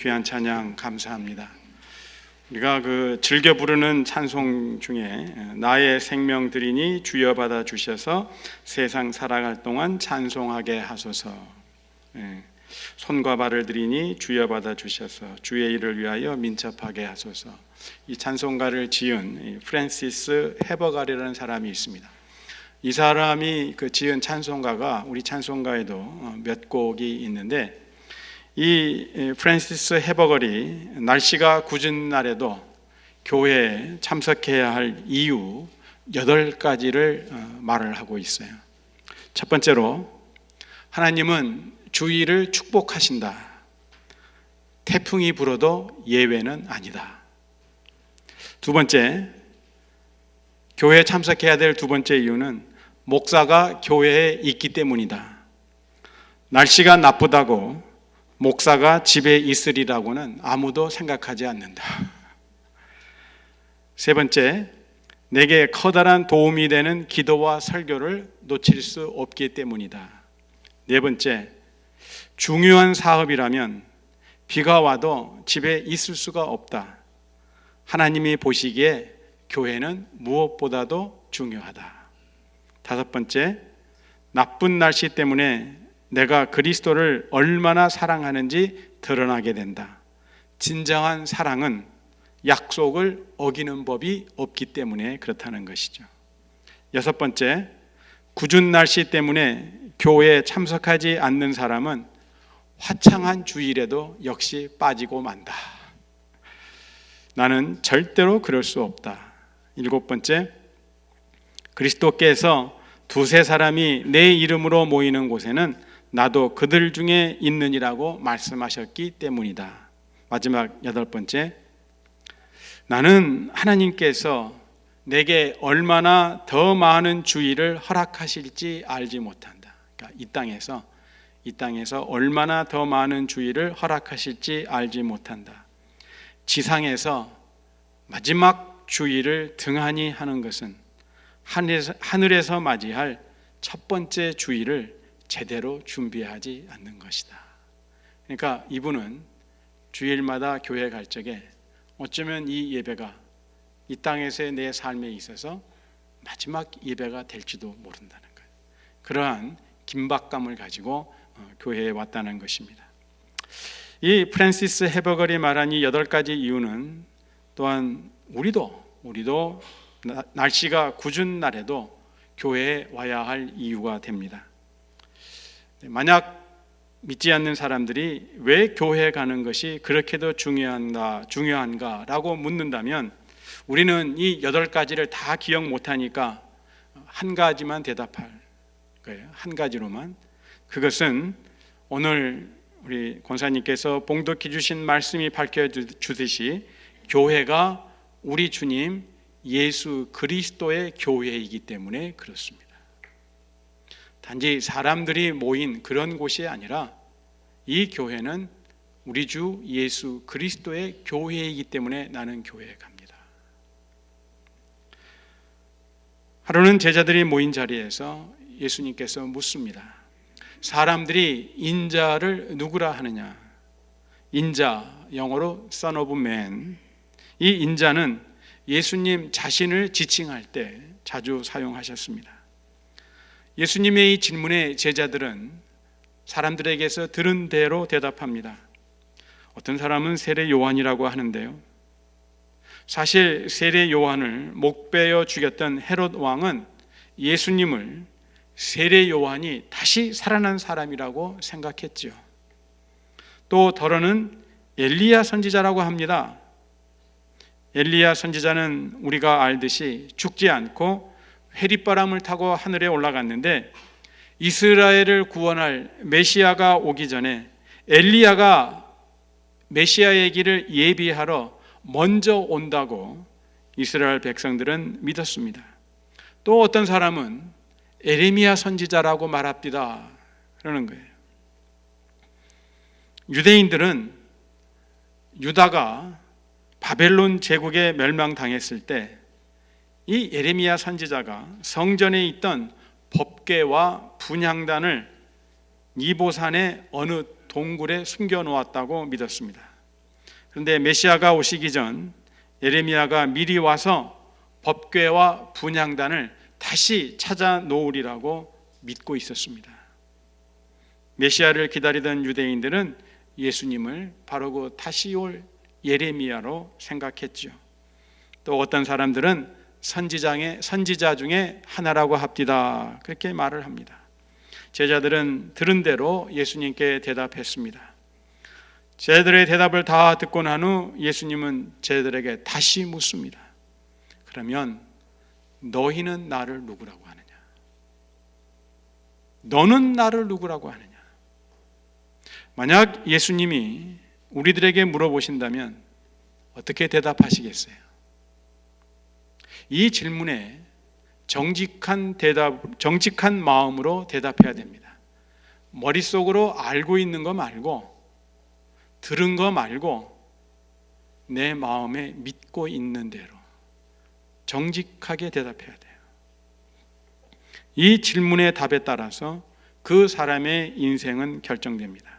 귀한 찬양 감사합니다. 우리가 즐겨 부르는 찬송 중에 나의 생명 드리니 주여 받아 주셔서 세상 살아갈 동안 찬송하게 하소서, 손과 발을 드리니 주여 받아 주셔서 주의 일을 위하여 민첩하게 하소서. 이 찬송가를 지은 프랜시스 헤버가리라는 사람이 있습니다. 이 사람이 지은 찬송가가 우리 찬송가에도 몇 곡이 있는데, 이 프랜시스 헤버거리 날씨가 궂은 날에도 교회에 참석해야 할 이유 8가지를 말을 하고 있어요. 첫 번째로, 하나님은 주의를 축복하신다. 태풍이 불어도 예외는 아니다. 두 번째, 교회에 참석해야 될 두 번째 이유는 목사가 교회에 있기 때문이다. 날씨가 나쁘다고 목사가 집에 있으리라고는 아무도 생각하지 않는다. 세 번째, 내게 커다란 도움이 되는 기도와 설교를 놓칠 수 없기 때문이다. 네 번째, 중요한 사업이라면 비가 와도 집에 있을 수가 없다. 하나님이 보시기에 교회는 무엇보다도 중요하다. 다섯 번째, 나쁜 날씨 때문에 내가 그리스도를 얼마나 사랑하는지 드러나게 된다. 진정한 사랑은 약속을 어기는 법이 없기 때문에 그렇다는 것이죠. 여섯 번째, 궂은 날씨 때문에 교회에 참석하지 않는 사람은 화창한 주일에도 역시 빠지고 만다. 나는 절대로 그럴 수 없다. 일곱 번째, 그리스도께서 두세 사람이 내 이름으로 모이는 곳에는 나도 그들 중에 있느니라고 말씀하셨기 때문이다. 마지막 여덟 번째, 나는 하나님께서 내게 얼마나 더 많은 주의를 허락하실지 알지 못한다. 그러니까 이 땅에서 얼마나 더 많은 주의를 허락하실지 알지 못한다. 지상에서 마지막 주의를 등한히 하는 것은 하늘에서 맞이할 첫 번째 주의를 제대로 준비하지 않는 것이다. 그러니까 이분은 주일마다 교회 갈 적에 어쩌면 이 예배가 이 땅에서의 내 삶에 있어서 마지막 예배가 될지도 모른다는 거예요. 그러한 긴박감을 가지고 교회에 왔다는 것입니다. 이 프랜시스 헤버걸이 말한 이 8가지 이유는 또한 우리도 날씨가 궂은 날에도 교회에 와야 할 이유가 됩니다. 만약 믿지 않는 사람들이 왜 교회에 가는 것이 그렇게도 중요한가라고 묻는다면, 우리는 이 8가지를 다 기억 못하니까 한 가지만 대답할 거예요. 한 가지로만. 그것은 오늘 우리 권사님께서 봉독해 주신 말씀이 밝혀주듯이 교회가 우리 주님 예수 그리스도의 교회이기 때문에 그렇습니다. 단지 사람들이 모인 그런 곳이 아니라 이 교회는 우리 주 예수 그리스도의 교회이기 때문에 나는 교회에 갑니다. 하루는 제자들이 모인 자리에서 예수님께서 묻습니다. 사람들이 인자를 누구라 하느냐? 인자, 영어로 Son of Man. 이 인자는 예수님 자신을 지칭할 때 자주 사용하셨습니다. 예수님의 이 질문에 제자들은 사람들에게서 들은 대로 대답합니다. 어떤 사람은 세례 요한이라고 하는데요, 사실 세례 요한을 목베어 죽였던 헤롯 왕은 예수님을 세례 요한이 다시 살아난 사람이라고 생각했죠. 또 더러는 엘리야 선지자라고 합니다. 엘리야 선지자는 우리가 알듯이 죽지 않고 회릿바람을 타고 하늘에 올라갔는데, 이스라엘을 구원할 메시아가 오기 전에 엘리야가 메시아의 길을 예비하러 먼저 온다고 이스라엘 백성들은 믿었습니다. 또 어떤 사람은 에레미야 선지자라고 말합니다 그러는 거예요. 유대인들은 유다가 바벨론 제국에 멸망당했을 때 이 예레미야 선지자가 성전에 있던 법궤와 분향단을 니보산의 어느 동굴에 숨겨놓았다고 믿었습니다. 그런데 메시아가 오시기 전 예레미야가 미리 와서 법궤와 분향단을 다시 찾아 놓으리라고 믿고 있었습니다. 메시아를 기다리던 유대인들은 예수님을 바로 그 다시 올 예레미야로 생각했죠. 또 어떤 사람들은 선지자 중에 하나라고 합디다, 그렇게 말을 합니다. 제자들은 들은 대로 예수님께 대답했습니다. 제자들의 대답을 다 듣고 난 후 예수님은 제자들에게 다시 묻습니다. 그러면 너희는 나를 누구라고 하느냐? 너는 나를 누구라고 하느냐? 만약 예수님이 우리들에게 물어보신다면 어떻게 대답하시겠어요? 이 질문에 정직한 마음으로 대답해야 됩니다. 머릿속으로 알고 있는 거 말고, 들은 거 말고, 내 마음에 믿고 있는 대로 정직하게 대답해야 돼요. 이 질문의 답에 따라서 그 사람의 인생은 결정됩니다.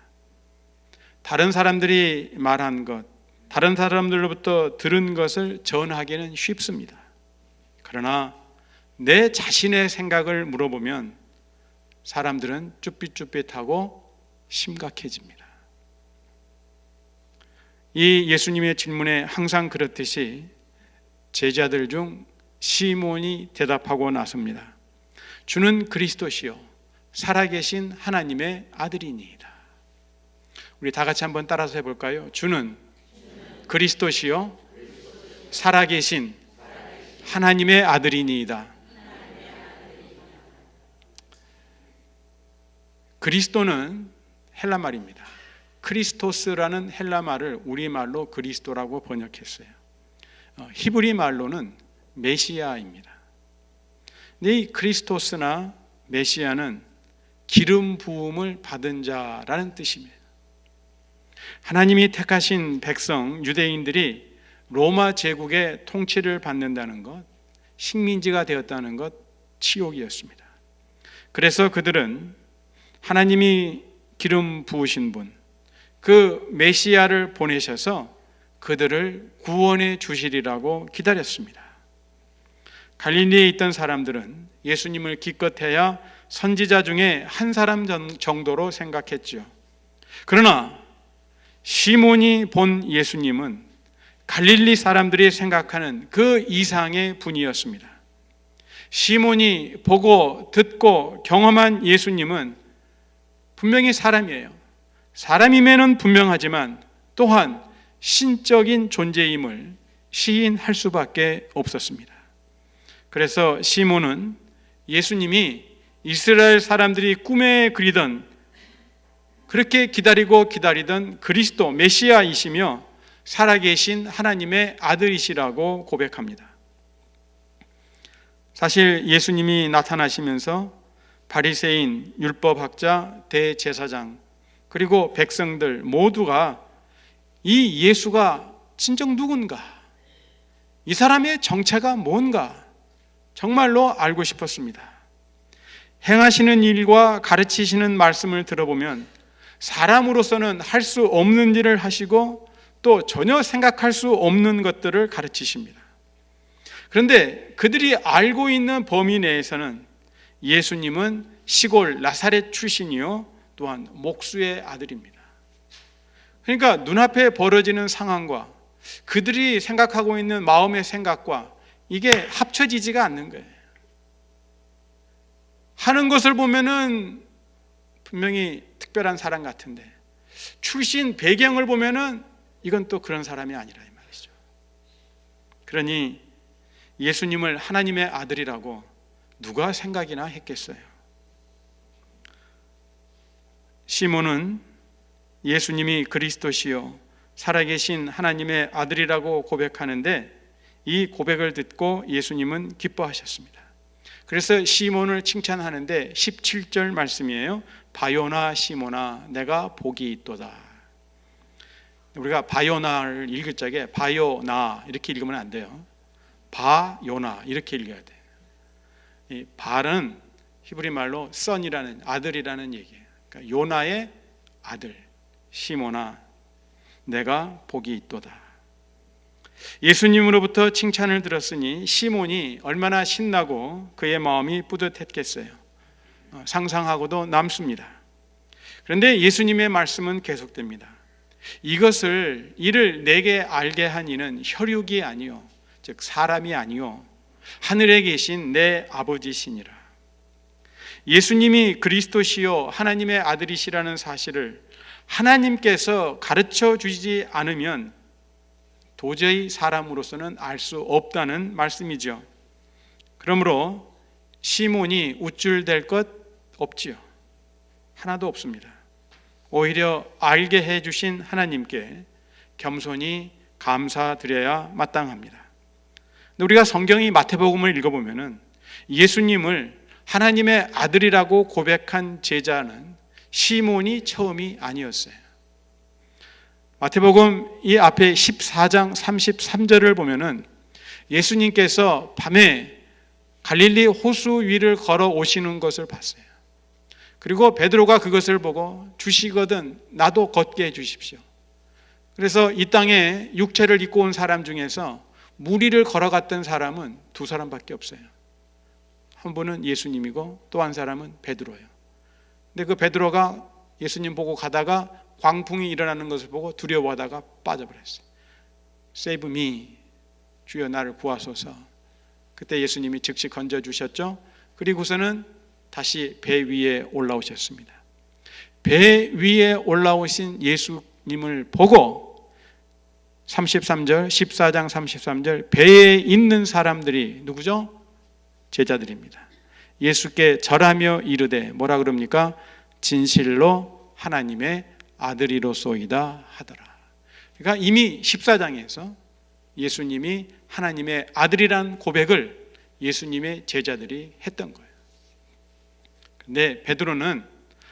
다른 사람들이 말한 것, 다른 사람들로부터 들은 것을 전하기는 쉽습니다. 그러나 내 자신의 생각을 물어보면 사람들은 쭈삣쭈삣하고 심각해집니다. 이 예수님의 질문에 항상 그렇듯이 제자들 중 시몬이 대답하고 나섭니다. 주는 그리스도시요 살아계신 하나님의 아들이니이다. 우리 다 같이 한번 따라서 해볼까요? 주는 그리스도시요 살아계신 하나님의 아들이니이다. 그리스도는 헬라 말입니다. 크리스토스라는 헬라 말을 우리말로 그리스도라고 번역했어요. 히브리 말로는 메시아입니다. 근데 이 크리스토스나 메시아는 기름 부음을 받은 자라는 뜻입니다. 하나님이 택하신 백성 유대인들이 로마 제국의 통치를 받는다는 것, 식민지가 되었다는 것, 치욕이었습니다. 그래서 그들은 하나님이 기름 부으신 분, 그 메시아를 보내셔서 그들을 구원해 주시리라고 기다렸습니다. 갈릴리에 있던 사람들은 예수님을 기껏해야 선지자 중에 한 사람 정도로 생각했죠. 그러나 시몬이 본 예수님은 갈릴리 사람들이 생각하는 그 이상의 분이었습니다. 시몬이 보고 듣고 경험한 예수님은 분명히 사람이에요. 사람임에는 분명하지만 또한 신적인 존재임을 시인할 수밖에 없었습니다. 그래서 시몬은 예수님이 이스라엘 사람들이 꿈에 그리던, 그렇게 기다리던 그리스도 메시아이시며 살아계신 하나님의 아들이시라고 고백합니다. 사실 예수님이 나타나시면서 바리새인, 율법학자, 대제사장, 그리고 백성들 모두가 이 예수가 진정 누군가, 이 사람의 정체가 뭔가 정말로 알고 싶었습니다. 행하시는 일과 가르치시는 말씀을 들어보면 사람으로서는 할 수 없는 일을 하시고 또 전혀 생각할 수 없는 것들을 가르치십니다. 그런데 그들이 알고 있는 범위 내에서는 예수님은 시골 나사렛 출신이요 또한 목수의 아들입니다. 그러니까 눈앞에 벌어지는 상황과 그들이 생각하고 있는 마음의 생각과 이게 합쳐지지가 않는 거예요. 하는 것을 보면은 분명히 특별한 사람 같은데 출신 배경을 보면은 이건 또 그런 사람이 아니라 이 말이죠. 그러니 예수님을 하나님의 아들이라고 누가 생각이나 했겠어요. 시몬은 예수님이 그리스도시요 살아계신 하나님의 아들이라고 고백하는데 이 고백을 듣고 예수님은 기뻐하셨습니다. 그래서 시몬을 칭찬하는데 17절 말씀이에요. 바요나 시몬아 내가 복이 있도다. 우리가 바요나를 읽을 적에 바요나 이렇게 읽으면 안 돼요. 바요나 이렇게 읽어야 돼요. 이 발은 히브리 말로 son이라는 아들이라는 얘기예요. 그러니까 요나의 아들 시몬아 내가 복이 있도다. 예수님으로부터 칭찬을 들었으니 시몬이 얼마나 신나고 그의 마음이 뿌듯했겠어요. 상상하고도 남습니다. 그런데 예수님의 말씀은 계속됩니다. 이를 내게 알게 한 이는 혈육이 아니요 즉 사람이 아니요 하늘에 계신 내 아버지시니라. 예수님이 그리스도시요 하나님의 아들이시라는 사실을 하나님께서 가르쳐 주지 않으면 도저히 사람으로서는 알 수 없다는 말씀이죠. 그러므로 시몬이 우쭐댈 것 없지요. 하나도 없습니다. 오히려 알게 해주신 하나님께 겸손히 감사드려야 마땅합니다. 우리가 성경이 마태복음을 읽어보면 예수님을 하나님의 아들이라고 고백한 제자는 시몬이 처음이 아니었어요. 마태복음 이 앞에 14장 33절을 보면은 예수님께서 밤에 갈릴리 호수 위를 걸어 오시는 것을 봤어요. 그리고 베드로가 그것을 보고 주시거든 나도 걷게 해주십시오. 그래서 이 땅에 육체를 입고 온 사람 중에서 무리를 걸어갔던 사람은 두 사람밖에 없어요. 한 분은 예수님이고 또 한 사람은 베드로예요. 근데 그 베드로가 예수님 보고 가다가 광풍이 일어나는 것을 보고 두려워하다가 빠져버렸어요. Save me, 주여 나를 구하소서. 그때 예수님이 즉시 건져주셨죠. 그리고서는 다시 배 위에 올라오셨습니다. 배 위에 올라오신 예수님을 보고 33절 14장 33절 배에 있는 사람들이 누구죠? 제자들입니다. 예수께 절하며 이르되 뭐라 그럽니까? 진실로 하나님의 아들이로소이다 하더라. 그러니까 이미 14장에서 예수님이 하나님의 아들이란 고백을 예수님의 제자들이 했던 거예요. 근데 베드로는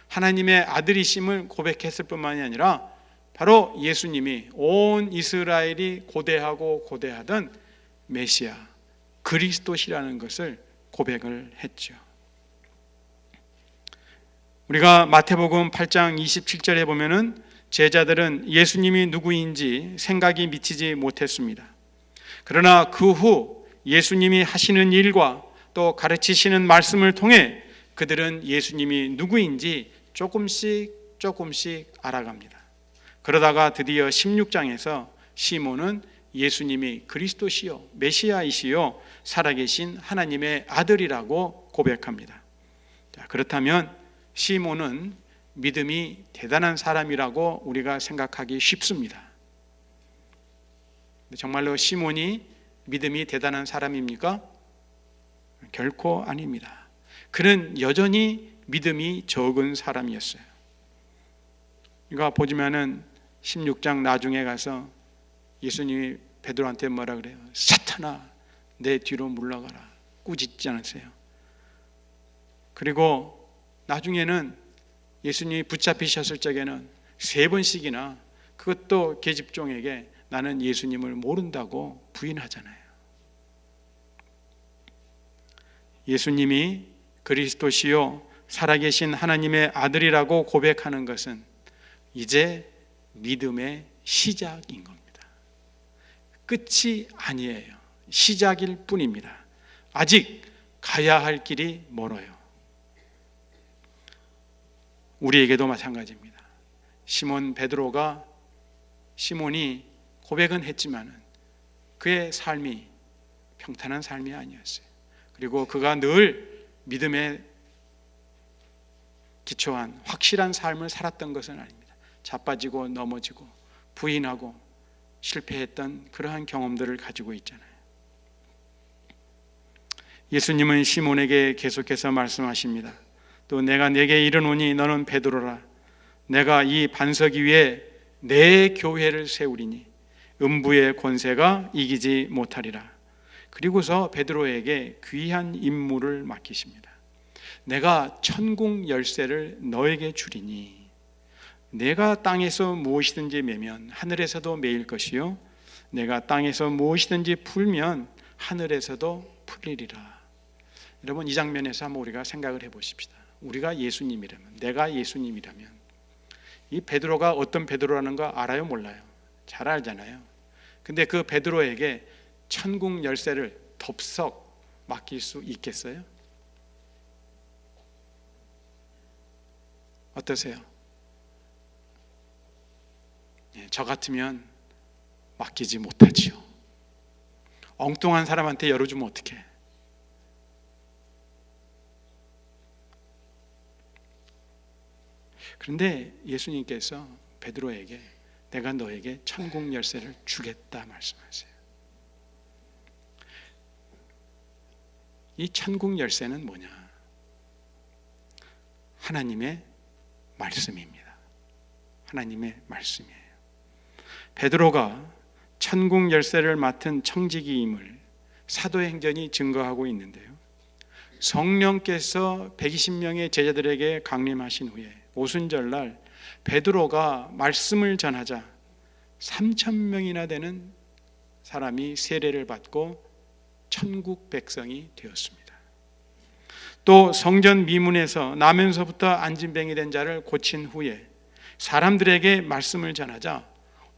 하나님의 아들이심을 고백했을 뿐만이 아니라 바로 예수님이 온 이스라엘이 고대하고 고대하던 메시아 그리스도시라는 것을 고백을 했죠. 우리가 마태복음 8장 27절에 보면은 제자들은 예수님이 누구인지 생각이 미치지 못했습니다. 그러나 그 후 예수님이 하시는 일과 또 가르치시는 말씀을 통해 그들은 예수님이 누구인지 조금씩 알아갑니다. 그러다가 드디어 16장에서 시몬은 예수님이 그리스도시요 메시아이시요 살아계신 하나님의 아들이라고 고백합니다. 자, 그렇다면 시몬은 믿음이 대단한 사람이라고 우리가 생각하기 쉽습니다. 정말로 시몬이 믿음이 대단한 사람입니까? 결코 아닙니다. 그는 여전히 믿음이 적은 사람이었어요. 이거 보시면은 16장 나중에 가서 예수님이 베드로한테 뭐라 그래요? 사탄아 내 뒤로 물러가라. 꾸짖지 않으세요? 그리고 나중에는 예수님이 붙잡히셨을 적에는 3번씩이나 그것도 계집종에게 나는 예수님을 모른다고 부인하잖아요. 예수님이 그리스도시요 살아계신 하나님의 아들이라고 고백하는 것은 이제 믿음의 시작인 겁니다. 끝이 아니에요. 시작일 뿐입니다. 아직 가야 할 길이 멀어요. 우리에게도 마찬가지입니다. 시몬이 고백은 했지만 그의 삶이 평탄한 삶이 아니었어요. 그리고 그가 늘 믿음에 기초한 확실한 삶을 살았던 것은 아닙니다. 자빠지고 넘어지고 부인하고 실패했던 그러한 경험들을 가지고 있잖아요. 예수님은 시몬에게 계속해서 말씀하십니다. 또 내가 네게 이르노니 너는 베드로라. 내가 이 반석 위에 내 교회를 세우리니 음부의 권세가 이기지 못하리라. 그리고서 베드로에게 귀한 임무를 맡기십니다. 내가 천국 열쇠를 너에게 주리니 내가 땅에서 무엇이든지 매면 하늘에서도 매일 것이요 내가 땅에서 무엇이든지 풀면 하늘에서도 풀리리라. 여러분 이 장면에서 한번 우리가 생각을 해보십시다. 우리가 예수님이라면, 내가 예수님이라면 이 베드로가 어떤 베드로라는 거 알아요? 몰라요? 잘 알잖아요. 근데 그 베드로에게 천국 열쇠를 덥석 맡길 수 있겠어요? 어떠세요? 저 같으면 맡기지 못하지요. 엉뚱한 사람한테 열어주면 어떡해? 그런데 예수님께서 베드로에게 내가 너에게 천국 열쇠를 주겠다 말씀하세요. 이 천국 열쇠는 뭐냐? 하나님의 말씀입니다. 하나님의 말씀이에요. 베드로가 천국 열쇠를 맡은 청지기임을 사도행전이 증거하고 있는데요. 성령께서 120명의 제자들에게 강림하신 후에 오순절날 베드로가 말씀을 전하자 3,000명이나 되는 사람이 세례를 받고 천국 백성이 되었습니다. 또 성전 미문에서 나면서부터 안진뱅이 된 자를 고친 후에 사람들에게 말씀을 전하자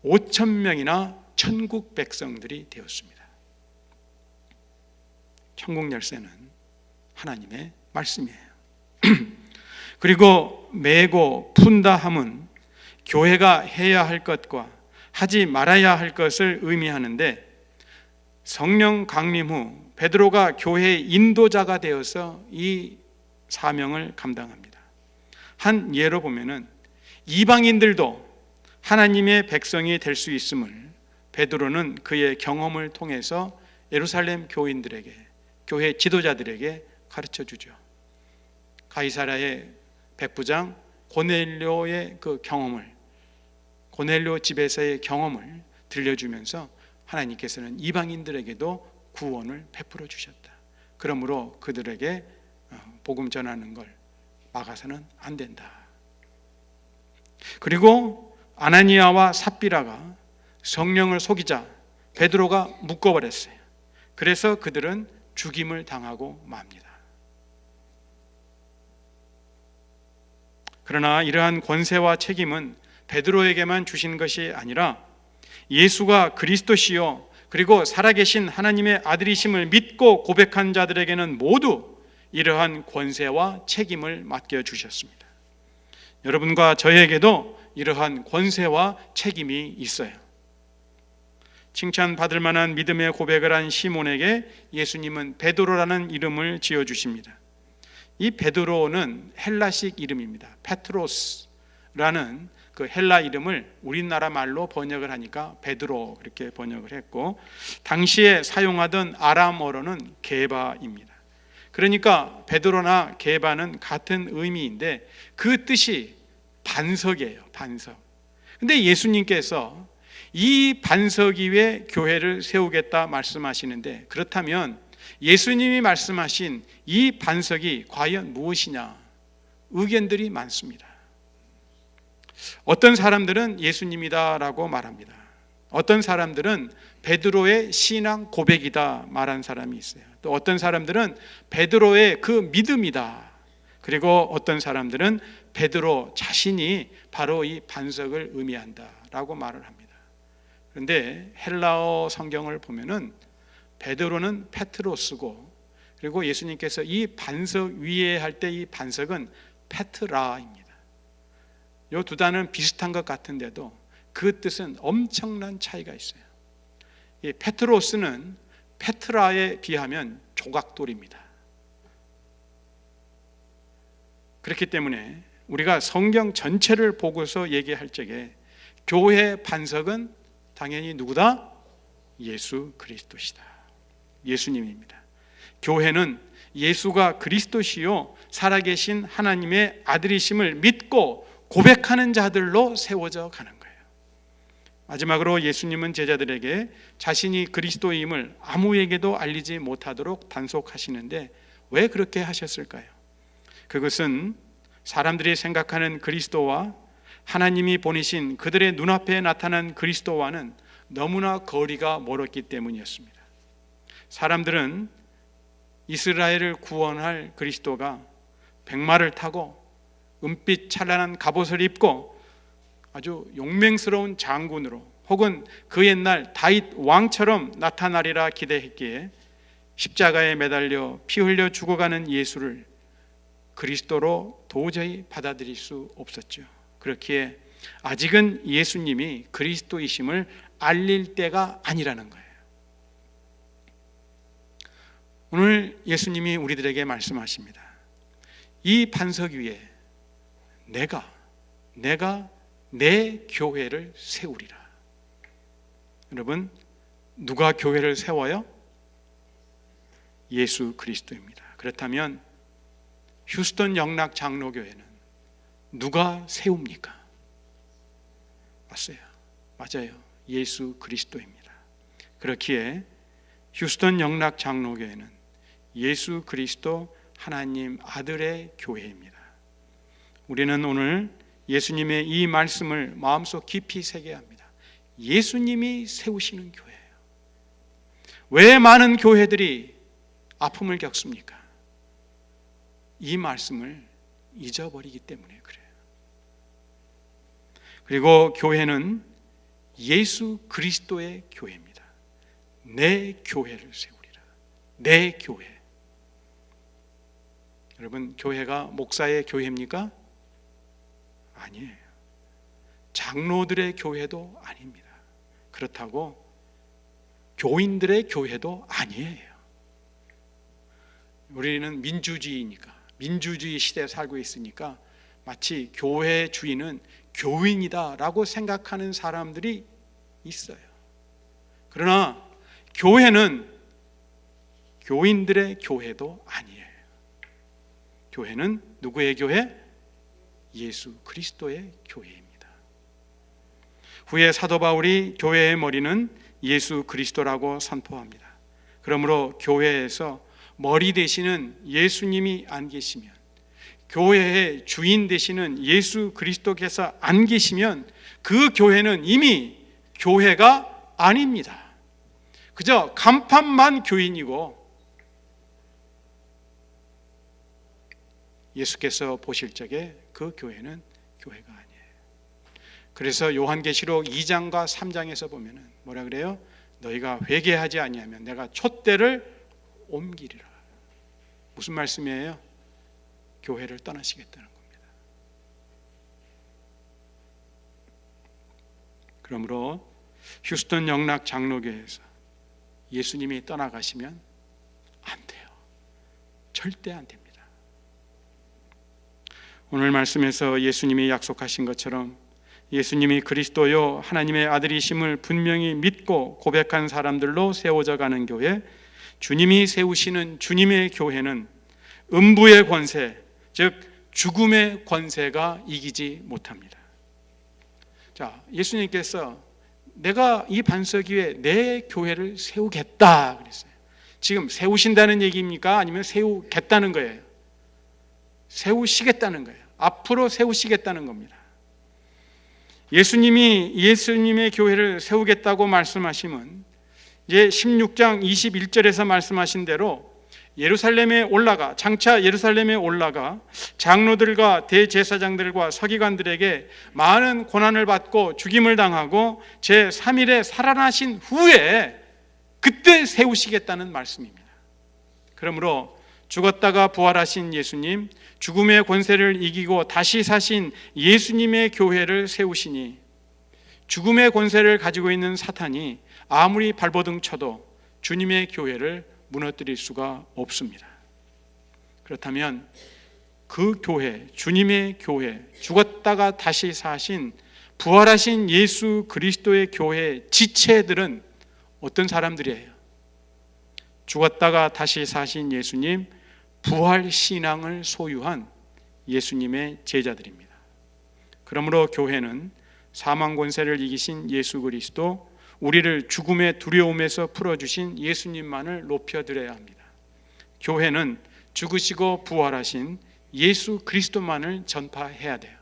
5,000명이나 천국 백성들이 되었습니다. 천국 열쇠는 하나님의 말씀이에요. 그리고 매고 푼다 함은 교회가 해야 할 것과 하지 말아야 할 것을 의미하는데, 성령 강림 후 베드로가 교회의 인도자가 되어서 이 사명을 감당합니다. 한 예로 보면은 이방인들도 하나님의 백성이 될 수 있음을 베드로는 그의 경험을 통해서 예루살렘 교인들에게, 교회 지도자들에게 가르쳐 주죠. 가이사랴의 백부장 고넬료의 그 경험을, 고넬료 집에서의 경험을 들려주면서 하나님께서는 이방인들에게도 구원을 베풀어 주셨다. 그러므로 그들에게 복음 전하는 걸 막아서는 안 된다. 그리고 아나니아와 삽비라가 성령을 속이자 베드로가 묶어버렸어요. 그래서 그들은 죽임을 당하고 맙니다. 그러나 이러한 권세와 책임은 베드로에게만 주신 것이 아니라 예수가 그리스도시요 그리고 살아계신 하나님의 아들이심을 믿고 고백한 자들에게는 모두 이러한 권세와 책임을 맡겨주셨습니다. 여러분과 저에게도 이러한 권세와 책임이 있어요. 칭찬받을 만한 믿음의 고백을 한 시몬에게 예수님은 베드로라는 이름을 지어주십니다. 이 베드로는 헬라식 이름입니다. 페트로스라는 그 헬라 이름을 우리나라 말로 번역을 하니까 베드로 그렇게 번역을 했고, 당시에 사용하던 아람어로는 게바입니다. 그러니까 베드로나 게바는 같은 의미인데 그 뜻이 반석이에요. 반석. 근데 예수님께서 이 반석 위에 교회를 세우겠다 말씀하시는데, 그렇다면 예수님이 말씀하신 이 반석이 과연 무엇이냐? 의견들이 많습니다. 어떤 사람들은 예수님이다라고 말합니다. 어떤 사람들은 베드로의 신앙 고백이다 말한 사람이 있어요. 또 어떤 사람들은 베드로의 그 믿음이다. 그리고 어떤 사람들은 베드로 자신이 바로 이 반석을 의미한다라고 말을 합니다. 그런데 헬라어 성경을 보면은 베드로는 페트로스고, 그리고 예수님께서 이 반석 위에 할 때 이 반석은 페트라입니다. 이 두 단어는 비슷한 것 같은데도 그 뜻은 엄청난 차이가 있어요. 이 페트로스는 페트라에 비하면 조각돌입니다. 그렇기 때문에 우리가 성경 전체를 보고서 얘기할 적에 교회의 반석은 당연히 누구다? 예수 그리스도시다. 예수님입니다. 교회는 예수가 그리스도시요 살아계신 하나님의 아들이심을 믿고 고백하는 자들로 세워져 가는 거예요. 마지막으로 예수님은 제자들에게 자신이 그리스도임을 아무에게도 알리지 못하도록 단속하시는데 왜 그렇게 하셨을까요? 그것은 사람들이 생각하는 그리스도와 하나님이 보내신 그들의 눈앞에 나타난 그리스도와는 너무나 거리가 멀었기 때문이었습니다. 사람들은 이스라엘을 구원할 그리스도가 백마를 타고 은빛 찬란한 갑옷을 입고 아주 용맹스러운 장군으로 혹은 그 옛날 다윗 왕처럼 나타나리라 기대했기에 십자가에 매달려 피 흘려 죽어가는 예수를 그리스도로 도저히 받아들일 수 없었죠. 그렇기에 아직은 예수님이 그리스도이심을 알릴 때가 아니라는 거예요. 오늘 예수님이 우리들에게 말씀하십니다. 이 반석 위에 내가 내 교회를 세우리라. 여러분, 누가 교회를 세워요? 예수 그리스도입니다. 그렇다면 휴스턴 영락 장로교회는 누가 세웁니까? 맞아요. 예수 그리스도입니다. 그렇기에 휴스턴 영락 장로교회는 예수 그리스도 하나님 아들의 교회입니다. 우리는 오늘 예수님의 이 말씀을 마음속 깊이 새겨야 합니다. 예수님이 세우시는 교회예요. 왜 많은 교회들이 아픔을 겪습니까? 이 말씀을 잊어버리기 때문에 그래요. 그리고 교회는 예수 그리스도의 교회입니다. 내 교회를 세우리라. 내 교회. 여러분, 교회가 목사의 교회입니까? 아니에요. 장로들의 교회도 아닙니다. 그렇다고 교인들의 교회도 아니에요. 우리는 민주주의 시대에 살고 있으니까 마치 교회 주인은 교인이다라고 생각하는 사람들이 있어요. 그러나 교회는 교인들의 교회도 아니에요. 교회는 누구의 교회? 예수 그리스도의 교회입니다. 후에 사도 바울이 교회의 머리는 예수 그리스도라고 선포합니다. 그러므로 교회에서 머리 되시는 예수님이 안 계시면, 교회의 주인 되시는 예수 그리스도께서 안 계시면 그 교회는 이미 교회가 아닙니다. 그저 간판만 교인이고 예수께서 보실 적에 그 교회는 교회가 아니에요. 그래서 요한계시록 2장과 3장에서 보면은 뭐라 그래요? 너희가 회개하지 아니하면 내가 촛대를 옮기리라. 무슨 말씀이에요? 교회를 떠나시겠다는 겁니다. 그러므로 휴스턴 영락 장로교회에서 예수님이 떠나가시면 안 돼요. 절대 안 됩니다. 오늘 말씀에서 예수님이 약속하신 것처럼 예수님이 그리스도요 하나님의 아들이심을 분명히 믿고 고백한 사람들로 세워져 가는 교회, 주님이 세우시는 주님의 교회는 음부의 권세, 즉 죽음의 권세가 이기지 못합니다. 자, 예수님께서 내가 이 반석 위에 내 교회를 세우겠다 그랬어요. 지금 세우신다는 얘기입니까? 아니면 세우겠다는 거예요? 세우시겠다는 거예요. 앞으로 세우시겠다는 겁니다. 예수님이 예수님의 교회를 세우겠다고 말씀하시면 이제 16장 21절에서 말씀하신 대로 장차 예루살렘에 올라가 장로들과 대제사장들과 서기관들에게 많은 고난을 받고 죽임을 당하고 제3일에 살아나신 후에 그때 세우시겠다는 말씀입니다. 그러므로 죽었다가 부활하신 예수님, 죽음의 권세를 이기고 다시 사신 예수님의 교회를 세우시니 죽음의 권세를 가지고 있는 사탄이 아무리 발버둥 쳐도 주님의 교회를 무너뜨릴 수가 없습니다. 그렇다면 그 교회, 주님의 교회, 죽었다가 다시 사신 부활하신 예수 그리스도의 교회의 지체들은 어떤 사람들이에요? 죽었다가 다시 사신 예수님, 부활 신앙을 소유한 예수님의 제자들입니다. 그러므로 교회는 사망 권세를 이기신 예수 그리스도, 우리를 죽음의 두려움에서 풀어주신 예수님만을 높여드려야 합니다. 교회는 죽으시고 부활하신 예수 그리스도만을 전파해야 돼요.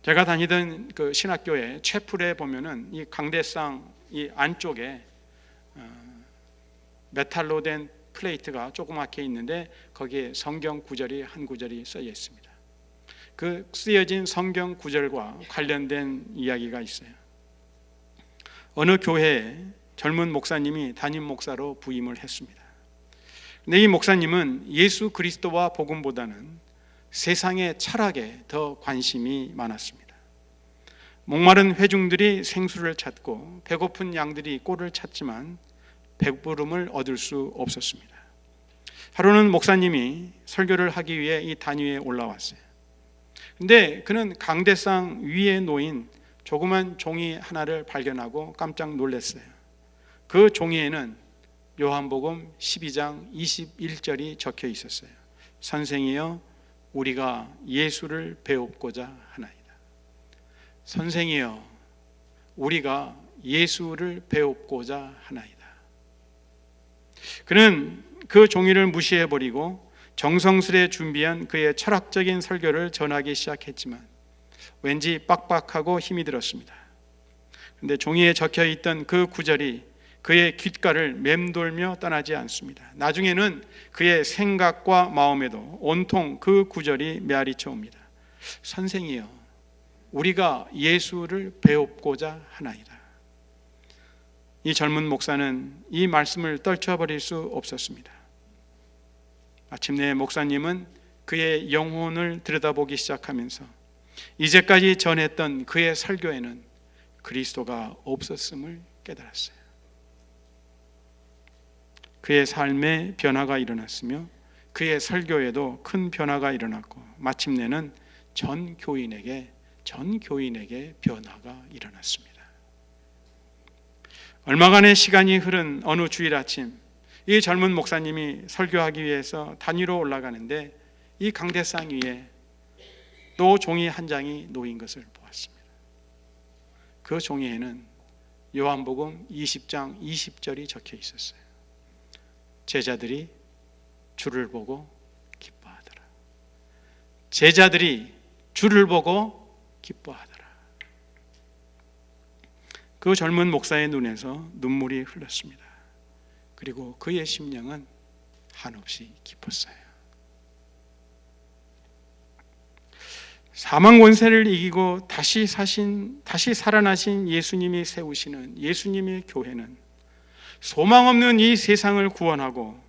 제가 다니던 그 신학교에 채플에 보면은 이 강대상 이 안쪽에 메탈로 된 플레이트가 조그맣게 있는데 거기에 성경 구절이 한 구절이 써져 있습니다. 그 쓰여진 성경 구절과 관련된 이야기가 있어요. 어느 교회에 젊은 목사님이 담임 목사로 부임을 했습니다. 근데 이 목사님은 예수 그리스도와 복음보다는 세상의 철학에 더 관심이 많았습니다. 목마른 회중들이 생수를 찾고 배고픈 양들이 꼴을 찾지만 배부름을 얻을 수 없었습니다. 하루는 목사님이 설교를 하기 위해 이 단위에 올라왔어요. 근데 그는 강대상 위에 놓인 조그만 종이 하나를 발견하고 깜짝 놀랐어요. 그 종이에는 요한복음 12장 21절이 적혀 있었어요. 선생이여 우리가 예수를 배웁고자 하나이다. 선생이여 우리가 예수를 배웁고자 하나이다. 그는 그 종이를 무시해버리고 정성스레 준비한 그의 철학적인 설교를 전하기 시작했지만 왠지 빡빡하고 힘이 들었습니다. 그런데 종이에 적혀있던 그 구절이 그의 귓가를 맴돌며 떠나지 않습니다. 나중에는 그의 생각과 마음에도 온통 그 구절이 메아리쳐 옵니다. 선생이여 우리가 예수를 배웁고자 하나이다. 이 젊은 목사는 이 말씀을 떨쳐버릴 수 없었습니다. 마침내 목사님은 그의 영혼을 들여다보기 시작하면서 이제까지 전했던 그의 설교에는 그리스도가 없었음을 깨달았어요. 그의 삶에 변화가 일어났으며 그의 설교에도 큰 변화가 일어났고 마침내는 전 교인에게 변화가 일어났습니다. 얼마간의 시간이 흐른 어느 주일 아침, 이 젊은 목사님이 설교하기 위해서 단위로 올라가는데 이 강대상 위에 또 종이 한 장이 놓인 것을 보았습니다. 그 종이에는 요한복음 20장 20절이 적혀 있었어요. 제자들이 주를 보고 기뻐하더라. 제자들이 주를 보고 기뻐하더라. 그 젊은 목사의 눈에서 눈물이 흘렀습니다. 그리고 그의 심령은 한없이 기뻤어요. 사망 권세를 이기고 다시 살아나신 예수님이 세우시는 예수님의 교회는 소망 없는 이 세상을 구원하고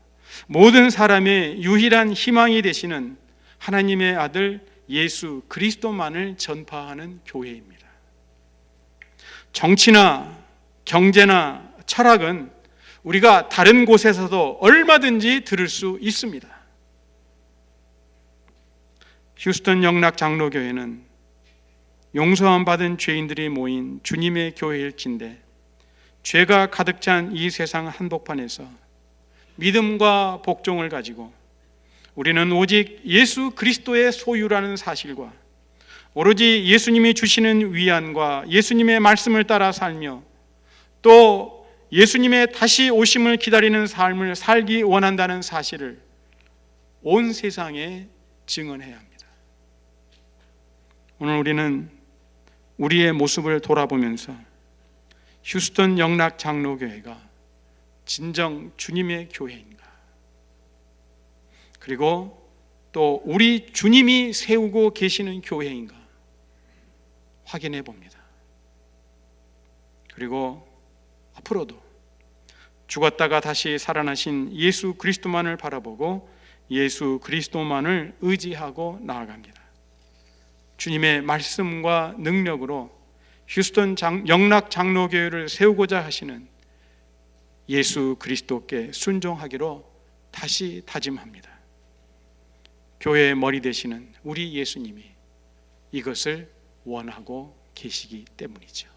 모든 사람의 유일한 희망이 되시는 하나님의 아들 예수 그리스도만을 전파하는 교회입니다. 정치나 경제나 철학은 우리가 다른 곳에서도 얼마든지 들을 수 있습니다. 휴스턴 영락 장로교회는 용서함 받은 죄인들이 모인 주님의 교회일진데 죄가 가득 찬 이 세상 한복판에서 믿음과 복종을 가지고 우리는 오직 예수 그리스도의 소유라는 사실과 오로지 예수님이 주시는 위안과 예수님의 말씀을 따라 살며 또 예수님의 다시 오심을 기다리는 삶을 살기 원한다는 사실을 온 세상에 증언해야 합니다. 오늘 우리는 우리의 모습을 돌아보면서 휴스턴 영락 장로교회가 진정 주님의 교회인가? 그리고 또 우리 주님이 세우고 계시는 교회인가? 확인해 봅니다. 그리고 앞으로도 죽었다가 다시 살아나신 예수 그리스도만을 바라보고 예수 그리스도만을 의지하고 나아갑니다. 주님의 말씀과 능력으로 휴스턴 영락 장로교회를 세우고자 하시는 예수 그리스도께 순종하기로 다시 다짐합니다. 교회의 머리 되시는 우리 예수님이 이것을 원하고 계시기 때문이죠.